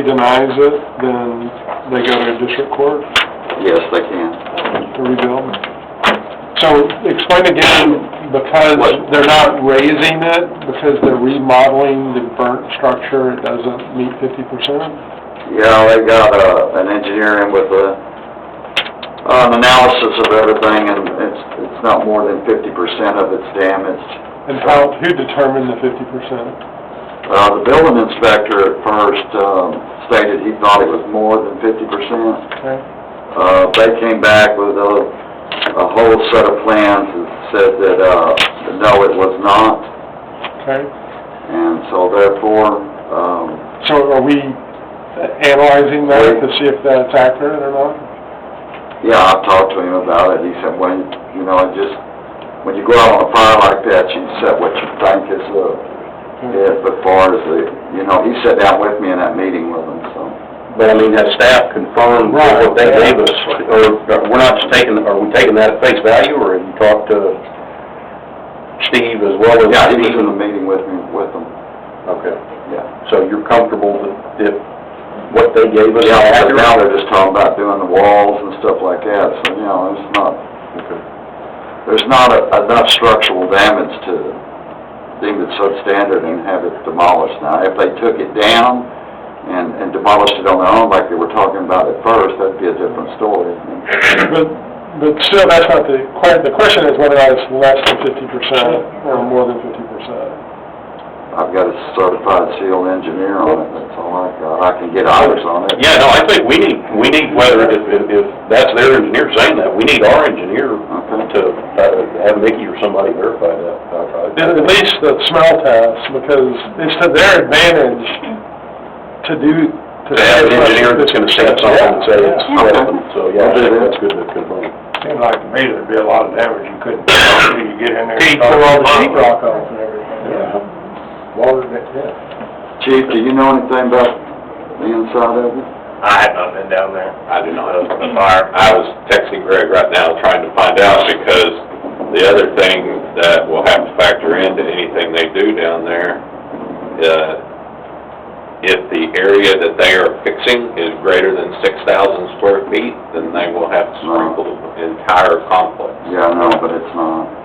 denies it, then they go to district court Yes, they can. to rebuild. So explain again, because they're not raising it, because they're remodeling the burnt structure, it doesn't meet 50%? Yeah, they got an engineer in with an analysis of everything, and it's not more than 50% of it's damaged. And who determined the 50%? The building inspector at first stated he thought it was more than 50%. Okay. They came back with a whole set of plans that said that no, it was not. Okay. And so therefore... So are we analyzing that to see if that's accurate or not? Yeah, I've talked to him about it. He said, when you go out on a fire like that, you set what you think is it. But far as he sat down with me in that meeting with him, so. But I mean, has staff confirmed what they gave us, or we're not just are we taking that at face value, or have you talked to Steve as well as? Yeah, he was in the meeting with them. Okay. Yeah. So you're comfortable that what they gave us? Yeah, but now they're just talking about doing the walls and stuff like that, so, it's not, there's not enough structural damage to deem it substandard and have it demolished. Now, if they took it down and demolished it on their own like they were talking about at first, that'd be a different story. But still, that's not the question is whether it's less than 50% or more than 50%. I've got a certified sealed engineer on it, that's all I got. I can get others on it. Yeah, no, I think we need whether, if that's their engineer saying that, we need our engineer to have Mickey or somebody verify that. At least the smell test, because it's to their advantage to have an engineer that's gonna stamp something and say it's relevant, so yeah, I think that's good to confirm. Seems like to me there'd be a lot of damage you couldn't do until you get in there. He tore all the sheet rock off and everything. Yeah. Water that, Chief, do you know anything about the inside of it? I have not been down there. I do not. The fire, I was texting Greg right now trying to find out, because the other thing that we'll have to factor into anything they do down there, if the area that they are fixing is greater than 6,000 square feet, then they will have to sprinkle the entire complex. Yeah, I know, but it's not.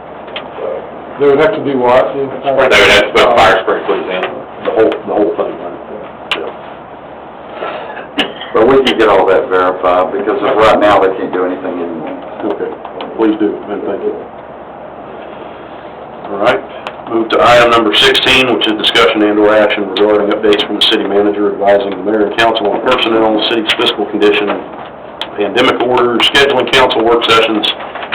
They would have to do what? They would have to put fire sprinklers in. The whole thing, right? Yeah. But we can get all that verified, because right now they can't do anything anymore. Okay, please do, and thank you. All right, move to item number 16, which is discussion and/or action regarding updates from the city manager advising the mayor and council on personnel, city's fiscal condition, pandemic orders, scheduling council work sessions,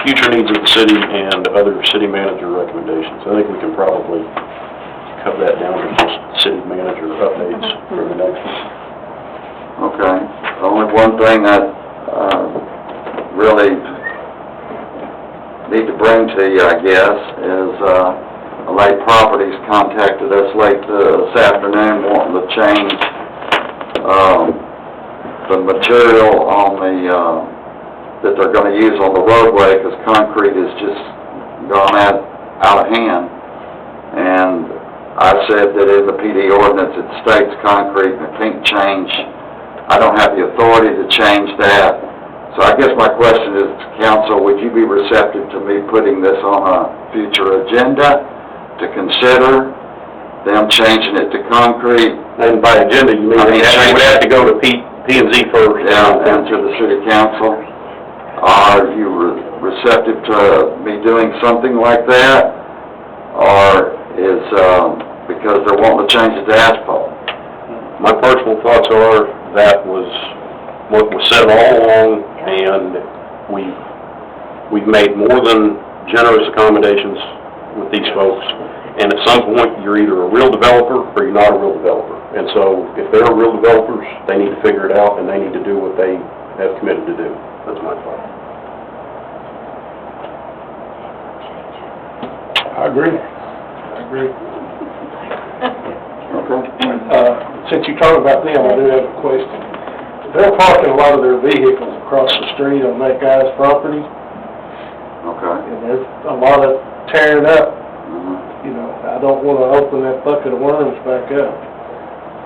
future needs of the city, and other city manager recommendations. I think we can probably cut that down to just city manager updates for the next one. Okay. The only one thing I really need to bring to you, I guess, is Lake Properties contacted us late this afternoon wanting to change the material on the that they're going to use on the roadway, because concrete has just gone out of hand. And I said that in the PD ordinance it states concrete and it can't change. I don't have the authority to change that. So I guess my question is, council, would you be receptive to me putting this on a future agenda to consider them changing it to concrete? And by agenda, you mean we would have to go to P&Z first? Yeah, and to the city council. Are you receptive to me doing something like that? Or is, because they're wanting to change it to asphalt? My personal thoughts are that was what was said all along, and we've made more than generous accommodations with these folks. And at some point, you're either a real developer or you're not a real developer. And so if they're real developers, they need to figure it out and they need to do what they have committed to do. That's my thought. I agree. Okay. Since you talk about them, I do have a question. They're parking a lot of their vehicles across the street on that guy's property, Okay. and there's a lot of tearing up. Mm-hmm. I don't want to open that bucket of worms back up.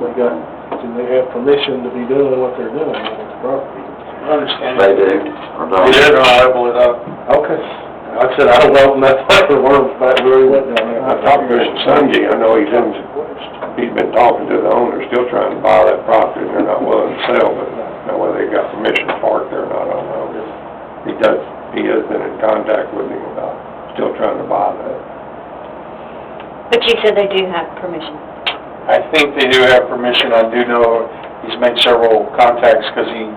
We got Do they have permission to be doing what they're doing on this property? I understand. They do, or don't. It is liable it up. Okay. Like I said, I don't know if that's like the word, but where he went down there. I talked to Mr. Sunday, I know he's been talking to the owner, still trying to buy that property, and they're not willing to sell, but now whether they got permission to park there or not, I don't know. He has been in contact with him about still trying to buy that. But you said they do have permission. I think they do have permission. I do know he's made several contacts because he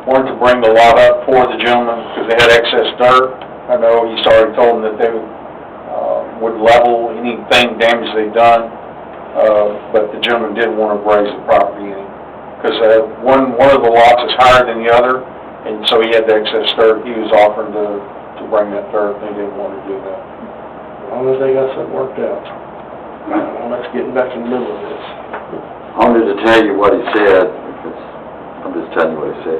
wanted to bring the lot up for the gentleman because they had excess dirt. I know he's already told them that they would level anything damage they've done, but the gentleman didn't want to raise the property any. Because one of the lots is higher than the other, and so he had the excess dirt. He was offering to bring that dirt. They didn't want to do that. As long as they got something worked out. Well, let's get back in the middle of this. I wanted to tell you what he said, because I'm just telling you what he said,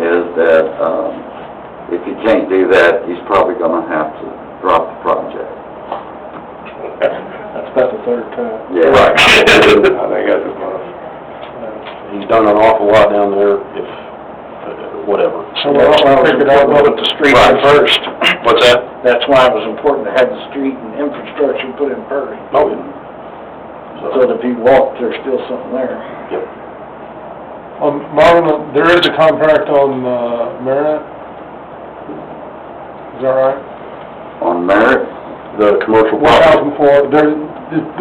is that, if he can't do that, he's probably gonna have to drop the project. That's about the third time. Yeah. Right. I think that's a must. He's done an awful lot down there, if, whatever. So we're all figured out what the street Right. first. What's that? That's why it was important to have the street and infrastructure put in first. Oh, yeah. So that if you walk, there's still something there. Yep. Marvin, there is a contract on Merit. Is that right? On merit, The commercial property. 1,004,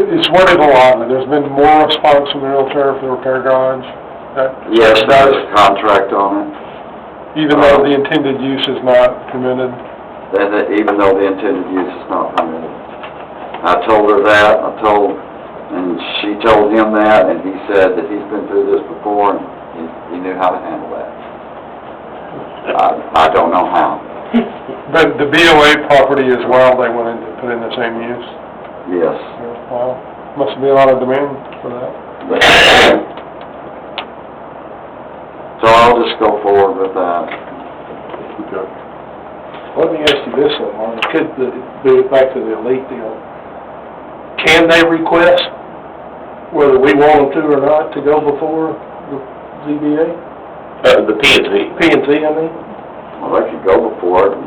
it's worded a lot, there's been more response from the realtor for the repair garage. yes, there's a contract on it, Even though the intended use is not permitted. even though the intended use is not permitted. I told her that, and she told him that, and he said that he's been through this before, and he knew how to handle that. I don't know how. But the BOA property as well, they wanted to put in the same use. Yes. Wow, must be a lot of demand for that. So I'll just go forward with that. Okay. Let me ask you this, though, Martin, back to the elite deal. Can they request, whether we want them to or not, to go before the ZBA? The P&Z. P&Z, I mean? Well, they could go before it,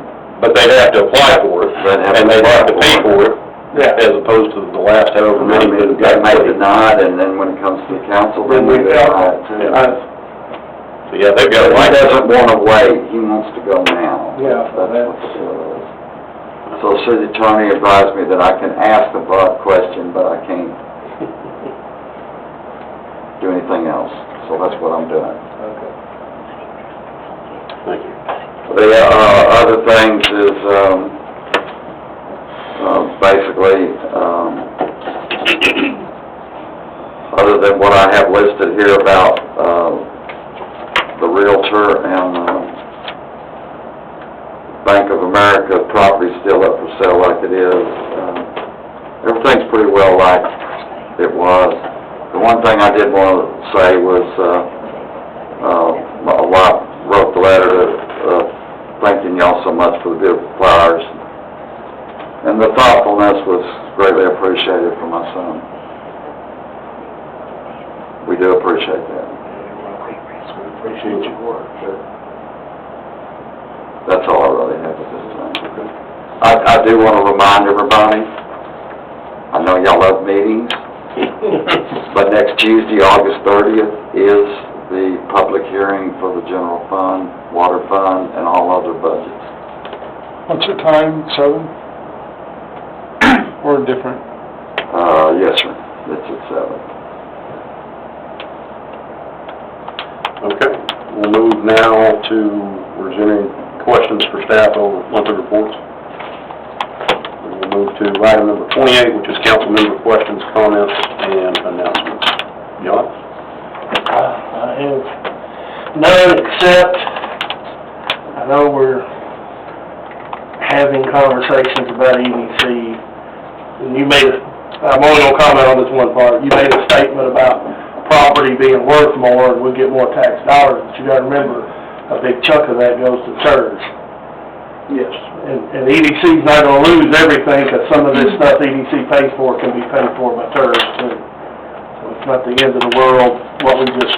But they'd have to apply for it, and they'd have to pay for it, Yeah. as opposed to the last however many that they got may paid. deny it, and then when it comes to the council, then we deny it too. So, yeah, they've got a He right. doesn't want to wait, he wants to go now. Yeah, That's what the deal is. So the city attorney advised me that I can ask the broad question, but I can't do anything else, so that's what I'm doing. Okay. Thank you. The, other things is, basically, other than what I have listed here about, the Realtor and, Bank of America property still up for sale like it is. Everything's pretty well like it was. The one thing I did want to say was, my wife wrote the letter thanking y'all so much for the beautiful flowers. And the thoughtfulness was greatly appreciated from my son. We do appreciate that. Appreciate your work, sir. That's all I really have at this time. I do want to remind everybody, I know y'all love meetings, but next Tuesday, August 30th, is the public hearing for the general fund, water fund, and all other budgets. What's the time, 7? Or different? Yes, sir, it's at 7. Okay, we'll move now to resuming questions for staff over monthly reports. We'll move to item number 28, which is council member questions, comments, and announcements. John? I have none except, I know we're having conversations about EDC, and you made I'm only gonna comment on this one part. You made a statement about property being worth more and we'll get more tax dollars, but you gotta remember, a big chunk of that goes to CSRS. Yes. And EDC's not gonna lose everything, because some of this stuff EDC pays for can be paid for by CSRS too. So if not the end of the world, what we just